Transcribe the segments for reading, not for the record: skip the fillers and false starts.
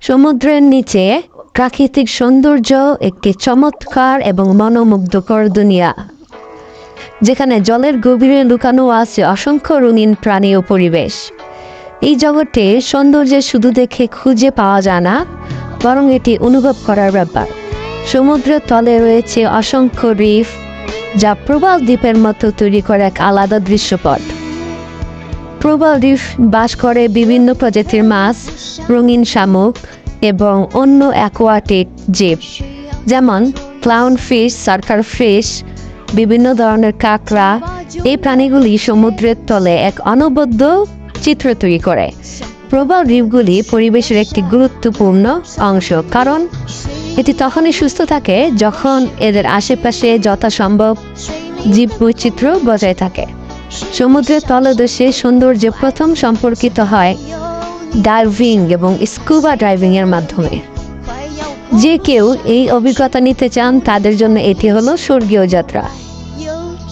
সমুদ্রের নিচে প্রাকৃতিক সৌন্দর্য একটি চমৎকার এবং মনোমুগ্ধকর দুনিয়া, যেখানে জলের গভীরে লুকানো আছে অসংখ্য রঙিন প্রাণী ও পরিবেশ। এই জগতে সৌন্দর্য শুধু দেখে খুঁজে পাওয়া যায় না, বরং এটি অনুভব করার ব্যাপার। সমুদ্রের তলে রয়েছে অসংখ্য রিফ, যা প্রবাল দ্বীপের মতো তৈরি করে এক আলাদা দৃশ্যপট। প্রবাল রিফ বাস করে বিভিন্ন প্রজাতির মাছ, রঙিন শামুক এবং অন্য অ্যাকোয়াটিক জীব, যেমন ক্লাউন ফিশ, সার্কার ফিশ, বিভিন্ন ধরনের কাঁকড়া। এই প্রাণীগুলি সমুদ্রের তলে এক অনবদ্য চিত্র তৈরি করে। প্রবাল রিফগুলি পরিবেশের একটি গুরুত্বপূর্ণ অংশ, কারণ এটি তখনই সুস্থ থাকে যখন এদের আশেপাশে যথাসম্ভব জীববৈচিত্র্য বজায় থাকে। সমুদ্রের তলদেশে সৌন্দর্য প্রথম সম্পর্কিত হয় ডাইভিং এবং স্কুবা ড্রাইভিং এর মাধ্যমে। যে কেউ এই অভিজ্ঞতা নিতে চান, তাদের জন্য এটি হলো স্বর্গীয় যাত্রা।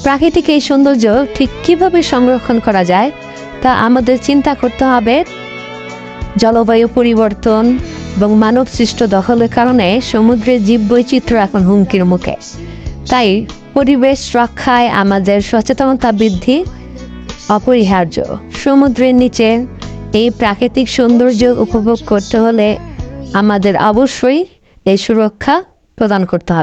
প্রাকৃতিক এই সৌন্দর্য ঠিক কিভাবে সংরক্ষণ করা যায় তা আমাদের চিন্তা করতে হবে। জলবায়ু পরিবর্তন এবং মানব সৃষ্ট দখলের কারণে সমুদ্রের জীববৈচিত্র্য এখন হুমকির মুখে। তাই পরিবেশ রক্ষায় আমাদের সচেতনতা বৃদ্ধি অপরিহার্য। সমুদ্রের নিচে এই প্রাকৃতিক সৌন্দর্য উপভোগ করতে হলে আমাদের অবশ্যই এই সুরক্ষা প্রদান করতে হবে।